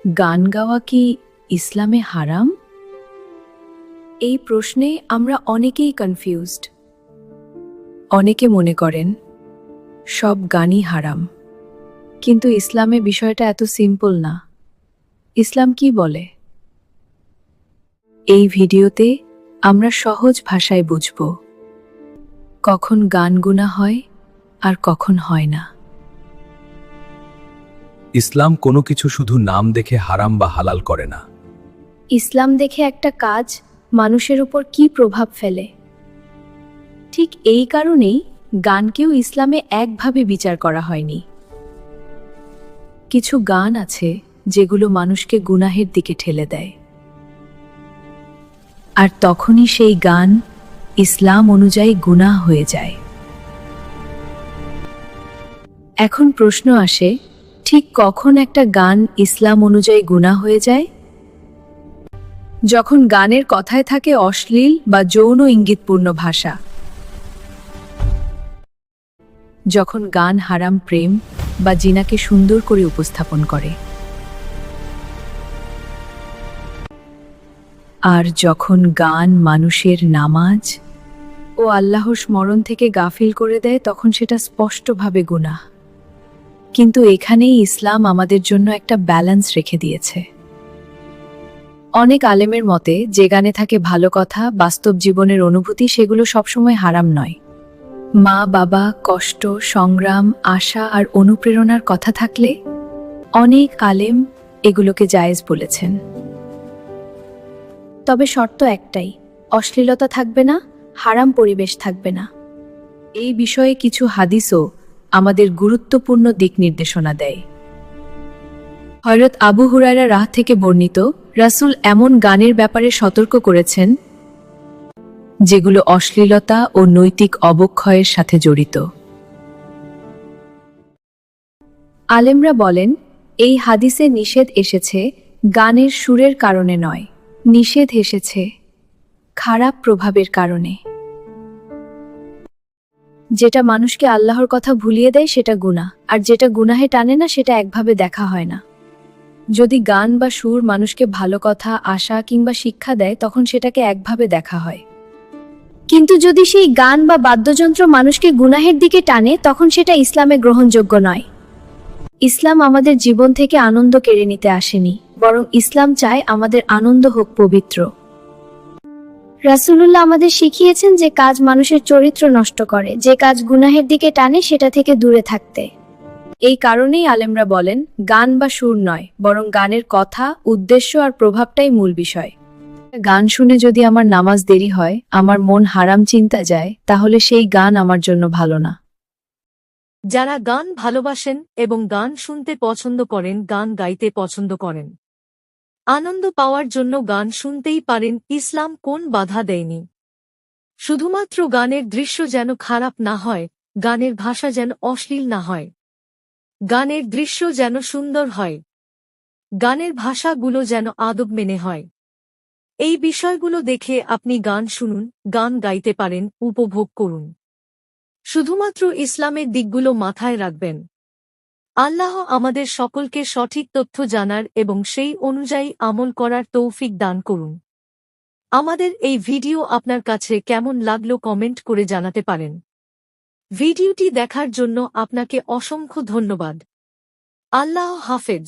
গান গাওয়া কি ইসলামে হারাম? এই প্রশ্নে আমরা অনেকেই কনফিউজড। অনেকে মনে করেন সব গানই হারাম, কিন্তু ইসলামে বিষয়টা এত সিম্পল না। ইসলাম কি বলে? এই ভিডিওতে আমরা সহজ ভাষায় বুঝব কখন গান গুনাহ হয় আর কখন হয় না। ইসলাম কোনো কিছু শুধু নাম দেখে হারাম বা হালাল করে না। ইসলাম দেখে একটা কাজ মানুষের উপর কি প্রভাব ফেলে। ঠিক এই কারণেই গানকেও ইসলামে একভাবে বিচার করা হয়নি। কিছু গান আছে যেগুলো মানুষকে গুনাহের দিকে ঠেলে দেয়, আর তখনই সেই গান ইসলাম অনুযায়ী গুনাহ হয়ে যায়। এখন প্রশ্ন আসে, ঠিক কখন একটা গান ইসলাম অনুযায়ী গুনাহ হয়ে যায়? যখন গানের কথায় থাকে অশ্লীল বা যৌন ইঙ্গিতপূর্ণ ভাষা, যখন গান হারাম প্রেম বা জিনাকে সুন্দর করে উপস্থাপন করে, আর যখন গান মানুষের নামাজ ও আল্লাহর স্মরণ থেকে গাফিল করে দেয়, তখন সেটা স্পষ্টভাবে গুনাহ। কিন্তু এখানেই ইসলাম আমাদের জন্য একটা ব্যালেন্স রেখে দিয়েছে। অনেক আলেমের মতে যে গানে থাকে ভালো কথা, বাস্তব জীবনের অনুভূতি, সেগুলো সবসময় হারাম নয়। মা বাবা, কষ্ট, সংগ্রাম, আশা আর অনুপ্রেরণার কথা থাকলে অনেক আলেম এগুলোকে জায়েজ বলেছেন। তবে শর্ত একটাই, অশ্লীলতা থাকবে না, হারাম পরিবেশ থাকবে না। এই বিষয়ে কিছু হাদিসও আমাদের গুরুত্বপূর্ণ দিক নির্দেশনা দেয়। হযরত আবু হুরায়রা রাহ থেকে বর্ণিত, রাসূল এমন গানের ব্যাপারে সতর্ক করেছেন যেগুলো অশ্লীলতা ও নৈতিক অবক্ষয়ের সাথে জড়িত। আলেমরা বলেন, এই হাদিসে নিষেধ এসেছে গানের সুরের কারণে নয়, নিষেধ এসেছে খারাপ প্রভাবের কারণে। যেটা মানুষকে আল্লাহর কথা ভুলিয়ে দেয় সেটা গুনাহ, আর যেটা গুনাহে টানে না সেটা একভাবে দেখা হয় না। যদি গান বা সুর মানুষকে ভালো কথা, আশা কিংবা শিক্ষা দেয়, তখন সেটাকে একভাবে দেখা হয়। কিন্তু যদি সেই গান বা বাদ্যযন্ত্র মানুষকে গুনাহের দিকে টানে, তখন সেটা ইসলামে গ্রহণযোগ্য নয়। ইসলাম আমাদের জীবন থেকে আনন্দ কেড়ে নিতে আসেনি, বরং ইসলাম চায় আমাদের আনন্দ হোক পবিত্র। রাসূলুল্লাহ আমাদের শিখিয়েছেন যে কাজ মানুষের চরিত্র নষ্ট করে, যে কাজ গুনাহের দিকে টানে সেটা থেকে দূরে থাকতে। এই কারণেই আলেমরা বলেন, গান বা সুর নয়, বরং গানের কথা, উদ্দেশ্য আর প্রভাবটাই মূল বিষয়। গান শুনে যদি আমার নামাজ দেরি হয়, আমার মন হারাম চিন্তা যায়, তাহলে সেই গান আমার জন্য ভালো না। যারা গান ভালোবাসেন এবং গান শুনতে পছন্দ করেন, গান গাইতে পছন্দ করেন, আনন্দ পাওয়ার জন্য গান শুনতেই পারেন, ইসলাম কোন বাধা দেয়নি। শুধুমাত্র গানের দৃশ্য যেন খারাপ না হয়, গানের ভাষা যেন অশ্লীল না হয়, গানের দৃশ্য যেন সুন্দর হয়, গানের ভাষাগুলো যেন আদব মেনে হয়। এই বিষয়গুলো দেখে আপনি গান শুনুন, গান গাইতে পারেন, উপভোগ করুন। শুধুমাত্র ইসলামের দিকগুলো মাথায় রাখবেন। আল্লাহ আমাদের সকলকে সঠিক তথ্য জানার এবং সেই অনুযায়ী আমল করার তৌফিক দান করুন। আমাদের এই ভিডিও আপনার কাছে কেমন লাগলো কমেন্ট করে জানাতে পারেন। ভিডিওটি দেখার জন্য আপনাকে অসংখ্য ধন্যবাদ। আল্লাহ হাফেজ।